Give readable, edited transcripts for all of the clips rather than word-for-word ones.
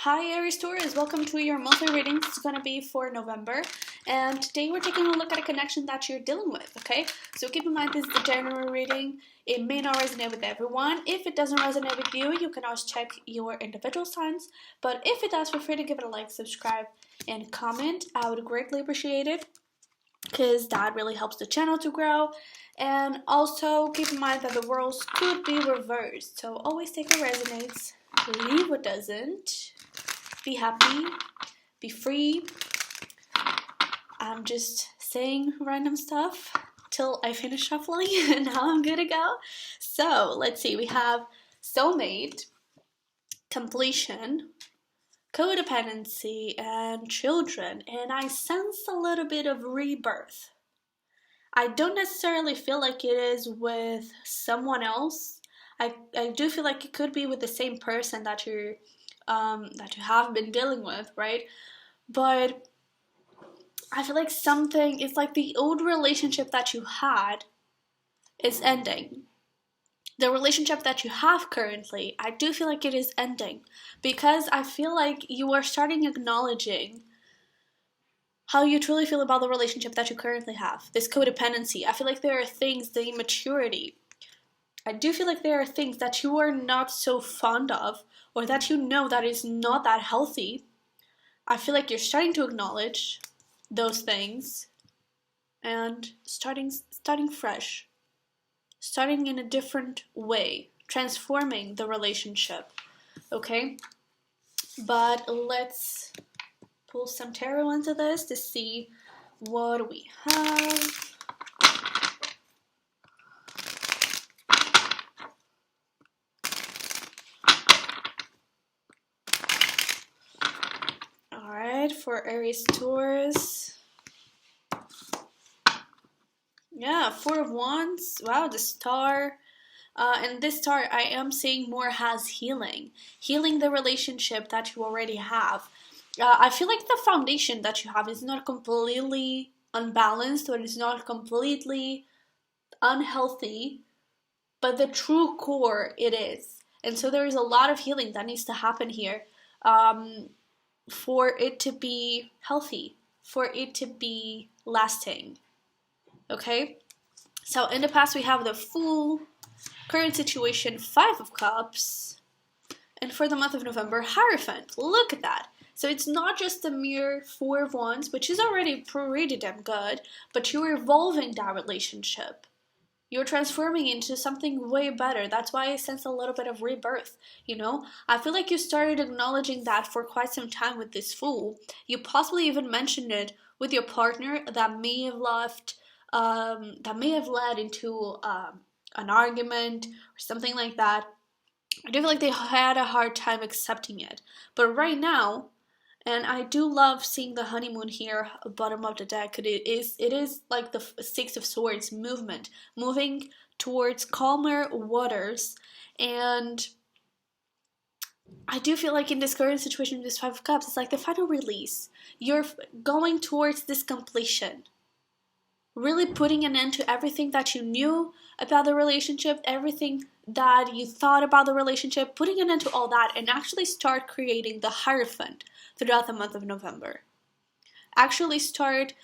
Hi Aries-Taurus, welcome to your monthly reading. It's going to be for November, and today we're taking a look at a connection that you're dealing with, okay? So keep in mind this is the general reading. It may not resonate with everyone. If it doesn't resonate with you, you can always check your individual signs, but if it does, feel free to give it a like, subscribe, and comment. I would greatly appreciate it because that really helps the channel to grow. And also keep in mind that the roles could be reversed, so always take what resonates, leave what doesn't. Be happy, be free. I'm just saying random stuff till I finish shuffling and now I'm good to go. So let's see, we have soulmate, completion, codependency, and children. And I sense a little bit of rebirth. I don't necessarily feel like it is with someone else. I do feel like it could be with the same person that you have been dealing with, right? But I feel like something, it's like the old relationship that you had is ending. The relationship that you have currently, I do feel like it is ending because I feel like you are starting acknowledging how you truly feel about the relationship that you currently have. This codependency, I feel like there are things, the immaturity, I do feel like there are things that you are not so fond of or that you know that is not that healthy. I feel like you're starting to acknowledge those things and starting fresh, starting in a different way, transforming the relationship, okay? But let's pull some tarot into this to see what we have. For Aries-Taurus. Yeah, Four of Wands. Wow, the Star. And this star I am seeing more has healing the relationship that you already have. I feel like the foundation that you have is not completely unbalanced or it's not completely unhealthy, but the true core it is. And so there is a lot of healing that needs to happen here. For it to be healthy, for it to be lasting, okay? So in the past we have the Fool, current situation, Five of Cups, and for the month of November, Hierophant. Look at that. So it's not just a mere Four of Wands, which is already pretty damn good, but you're evolving that relationship. You're transforming into something way better. That's why I sense a little bit of rebirth, you know? I feel like you started acknowledging that for quite some time with this Fool. You possibly even mentioned it with your partner that may have led into an argument or something like that. I do feel like they had a hard time accepting it. But right now, and I do love seeing the honeymoon here, bottom of the deck. It is like the Six of Swords movement, moving towards calmer waters. And I do feel like in this current situation, this Five of Cups, it's like the final release. You're going towards this completion. Really putting an end to everything that you knew about the relationship, everything that you thought about the relationship, putting an end to all that and actually start creating the Hierophant throughout the month of November. Actually start,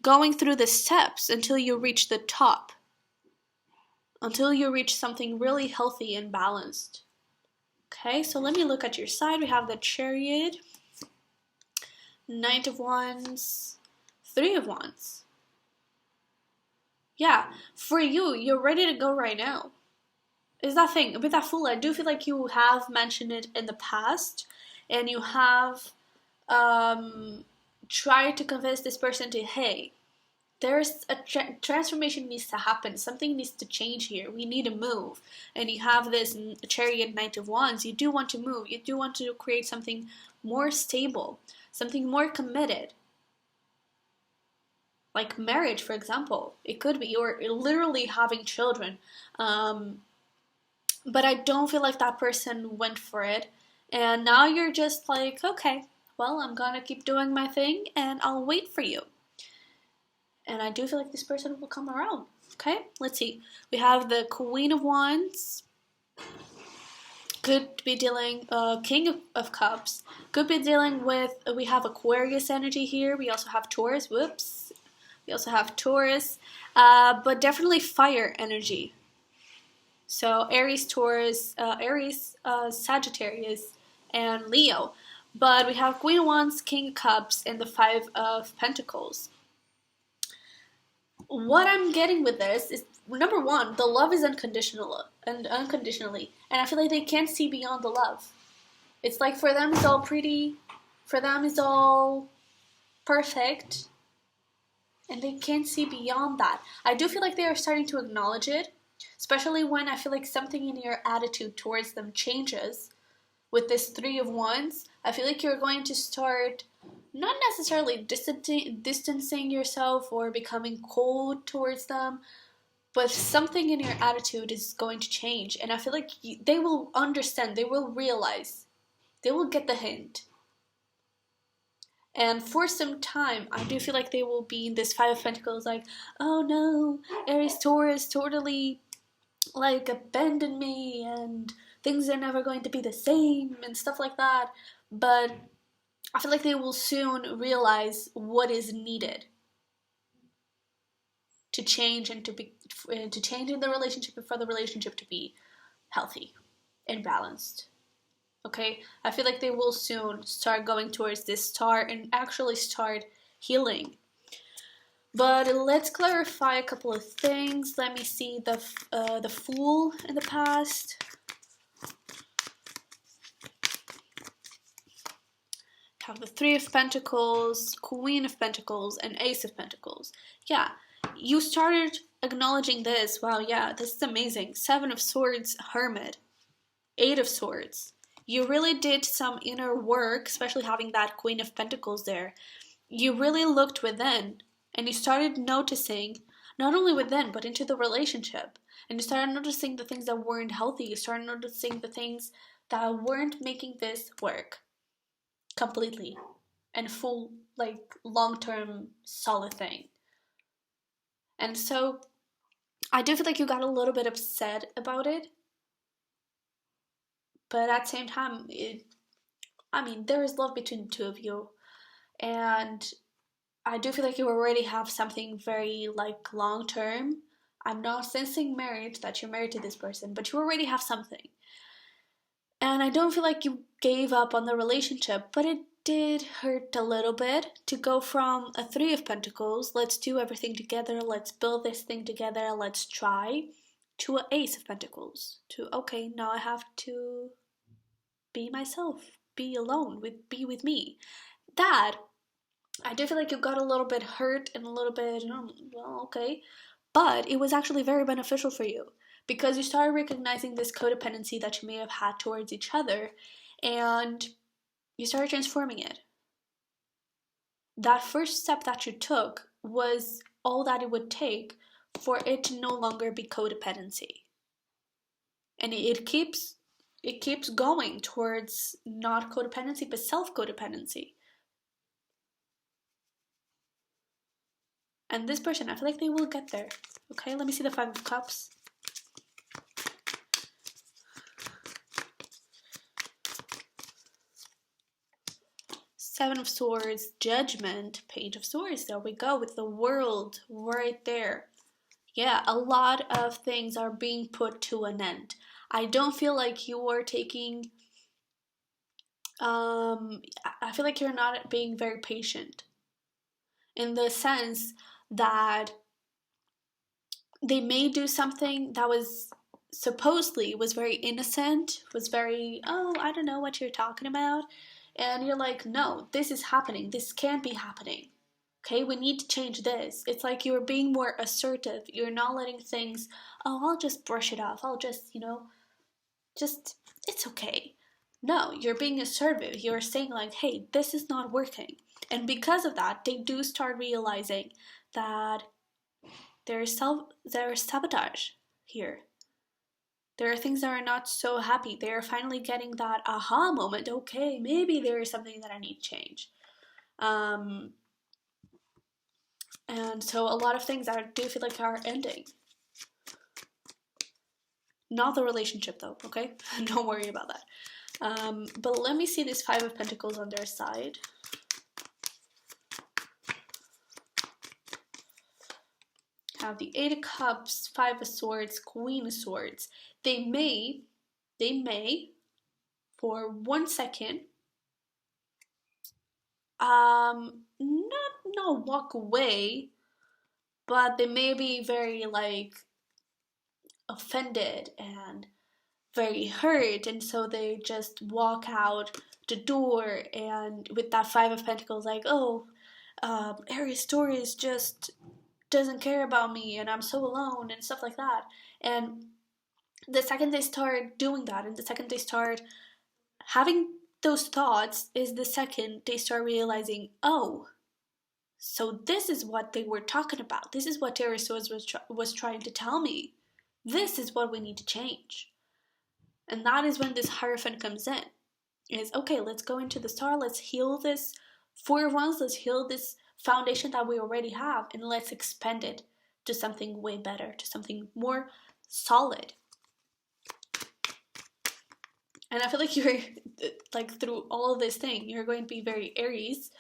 going through the steps until you reach the top, until you reach something really healthy and balanced. Okay, so let me look at your side. We have the Chariot, Knight of Wands, Three of Wands. Yeah, for you, you're ready to go right now. Is that thing with that Fool? I do feel like you have mentioned it in the past, and you have tried to convince this person to, hey, there's a transformation needs to happen. Something needs to change here. We need to move. And you have this Chariot, Knight of Wands. You do want to move. You do want to create something more stable, something more committed. Like marriage, for example. It could be you're literally having children. But I don't feel like that person went for it. And now you're just like, okay, well, I'm gonna keep doing my thing and I'll wait for you. And I do feel like this person will come around. Okay, let's see. We have the Queen of Wands, could be dealing, King of Cups, could be dealing with, we have Aquarius energy here, we also have Taurus, whoops, we also have Taurus, but definitely fire energy. So Aries, Taurus, Aries, Sagittarius, and Leo. But we have Queen of Wands, King of Cups, and the Five of Pentacles. What I'm getting with this is, number one, the love is unconditional and unconditionally, and I feel like they can't see beyond the love. It's like for them it's all pretty, for them it's all perfect, and they can't see beyond that. I do feel like they are starting to acknowledge it, especially when I feel like something in your attitude towards them changes. With this Three of Wands, I feel like you're going to start not necessarily distancing yourself or becoming cold towards them, but something in your attitude is going to change. And I feel like they will understand, they will realize, they will get the hint. And for some time, I do feel like they will be in this Five of Pentacles, like, oh no, Aries Taurus totally like abandoned me and things are never going to be the same and stuff like that. But I feel like they will soon realize what is needed to change and to change in the relationship and for the relationship to be healthy and balanced. Okay, I feel like they will soon start going towards this star and actually start healing. But let's clarify a couple of things. Let me see the Fool in the past. Have the Three of Pentacles, Queen of Pentacles, and Ace of Pentacles. Yeah, you started acknowledging this. Wow, yeah, this is amazing. Seven of Swords, Hermit. Eight of Swords. You really did some inner work, especially having that Queen of Pentacles there. You really looked within, and you started noticing, not only within, but into the relationship. And you started noticing the things that weren't healthy. You started noticing the things that weren't making this work completely and full, like, long-term solid thing. And so I do feel like you got a little bit upset about it, but at the same time, there is love between the two of you, and I do feel like you already have something very, like, long-term. I'm not sensing marriage, that you're married to this person, but you already have something. And I don't feel like you gave up on the relationship, but it did hurt a little bit to go from a Three of Pentacles, let's do everything together, let's build this thing together, let's try, to an Ace of Pentacles, to, okay, now I have to be myself, be alone, be with me. That, I do feel like you got a little bit hurt and a little bit, well, okay, but it was actually very beneficial for you, because you started recognizing this codependency that you may have had towards each other, and you started transforming it. That first step that you took was all that it would take for it to no longer be codependency. And it keeps going towards not codependency, but self-codependency. And this person, I feel like they will get there. Okay, let me see the Five of Cups. Seven of Swords, Judgment, Page of Swords. There we go, with the World right there. Yeah, a lot of things are being put to an end. I don't feel like you are taking, I feel like you're not being very patient, in the sense that they may do something that was supposedly was very innocent, was very, oh, I don't know what you're talking about. And you're like, no, this is happening. This can't be happening. Okay, we need to change this. It's like you're being more assertive. You're not letting things, oh, I'll just brush it off. I'll just, it's okay. No, you're being assertive. You're saying like, hey, this is not working. And because of that, they do start realizing that there's sabotage here. There are things that are not so happy. They are finally getting that aha moment. Okay, maybe there is something that I need to change. And so a lot of things I do feel like are ending. Not the relationship though, okay? Don't worry about that. But let me see this Five of Pentacles on their side. Have the Eight of Cups, Five of Swords, Queen of Swords. They may, for 1 second, not walk away, but they may be very like offended and very hurt, and so they just walk out the door, and with that Five of Pentacles, like, oh, Aries-Taurus just doesn't care about me, and I'm so alone, and stuff like that. And the second they start doing that, and the second they start having those thoughts, is the second they start realizing, oh, so this is what they were talking about. This is what Aries-Taurus was trying to tell me. This is what we need to change. And that is when this Hierophant comes in. Is, okay, let's go into the Star, let's heal this Four of Wands, let's heal this foundation that we already have, and let's expand it to something way better, to something more solid. And I feel like you're, like, through all of this thing, you're going to be very Aries,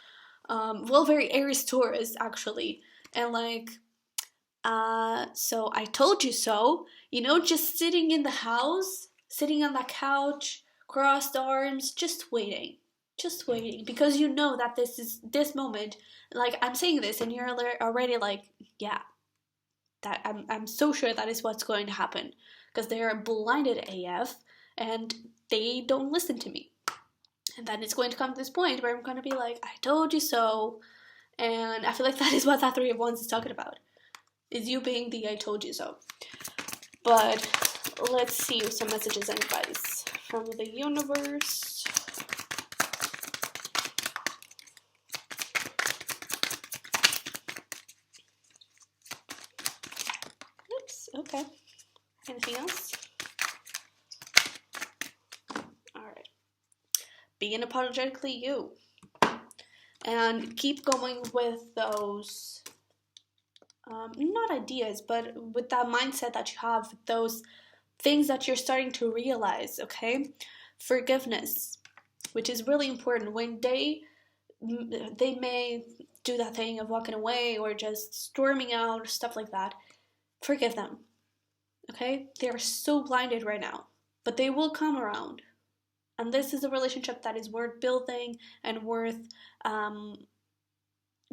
very Aries-Taurus, actually, and like, so I told you so, you know, just sitting in the house, sitting on that couch, crossed arms, just waiting, because you know that this moment, like, I'm saying this, and you're already like, yeah, that I'm so sure that is what's going to happen, because they are blinded AF, and they don't listen to me. And then it's going to come to this point where I'm going to be like, I told you so. And I feel like that is what that Three of Wands is talking about. Is you being the I told you so. But let's see some messages and advice from the universe. Oops, okay. Anything else? Alright. Be unapologetically you. And keep going with those, not ideas, but with that mindset that you have, with those things that you're starting to realize, okay? Forgiveness, which is really important. When they may do that thing of walking away or just storming out, stuff like that, forgive them, okay? They are so blinded right now, but they will come around. And this is a relationship that is worth building and worth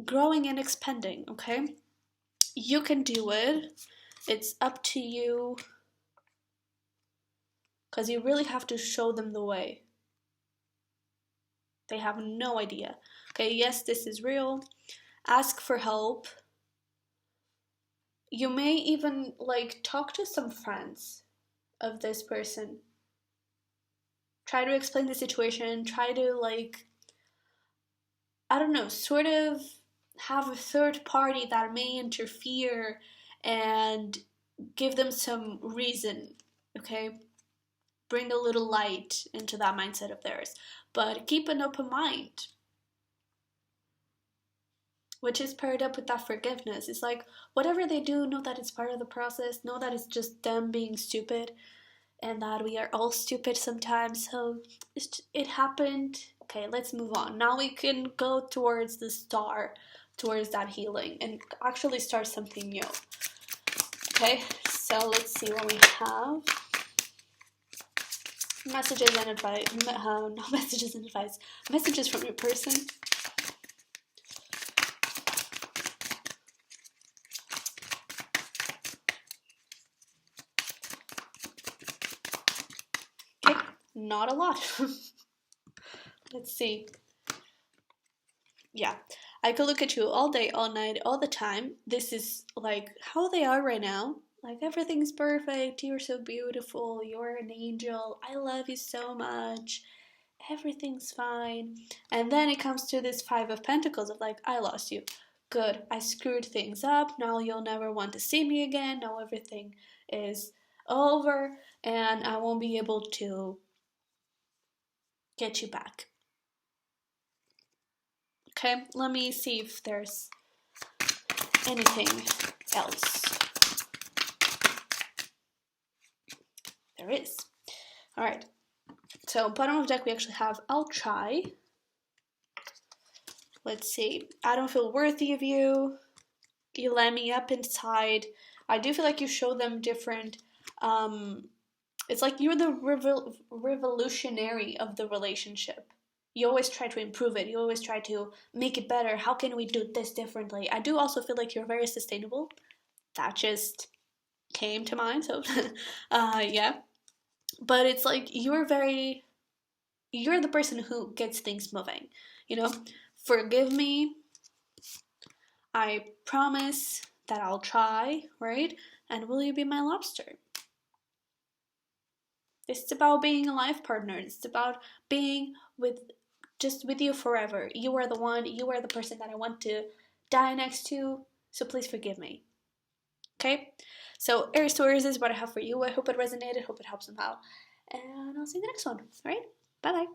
growing and expanding, okay? You can do it. It's up to you. Because you really have to show them the way. They have no idea. Okay, yes, this is real. Ask for help. You may even, like, talk to some friends of this person. Try to explain the situation. Try to, like, I don't know, sort of have a third party that may interfere and give them some reason, okay? Bring a little light into that mindset of theirs. But keep an open mind. Which is paired up with that forgiveness. It's like, whatever they do, know that it's part of the process. Know that it's just them being stupid. And that we are all stupid sometimes. So, it happened. Okay, let's move on. Now we can go towards the Star. Towards that healing. And actually start something new. Okay, so let's see what we have. Messages and advice. Not messages and advice. Messages from your person. Okay, not a lot. Let's see. Yeah, I could look at you all day, all night, all the time. This is like how they are right now. Like, everything's perfect. You're so beautiful. You're an angel. I love you so much. Everything's fine. And then it comes to this Five of Pentacles of like, I lost you. Good. I screwed things up. Now you'll never want to see me again. Now everything is over. And I won't be able to get you back. Okay, let me see if there's anything else. there is. All right. So bottom of deck, we actually have I'll try. Let's see. I don't feel worthy of you. You let me up inside. I do feel like you show them different. It's like you're the revolutionary of the relationship. You always try to improve it. You always try to make it better. How can we do this differently? I do also feel like you're very sustainable. That just came to mind. So, yeah. But it's like you're the person who gets things moving. You know, forgive me. I promise that I'll try, right? And will you be my lobster? It's about being a life partner. It's about being with you forever. You are the one, you are the person that I want to die next to, so please forgive me. Okay? So ARIES-TAURUS is what I have for you. I hope it resonated, hope it helps them out. And I'll see you in the next one. Alright? Bye bye.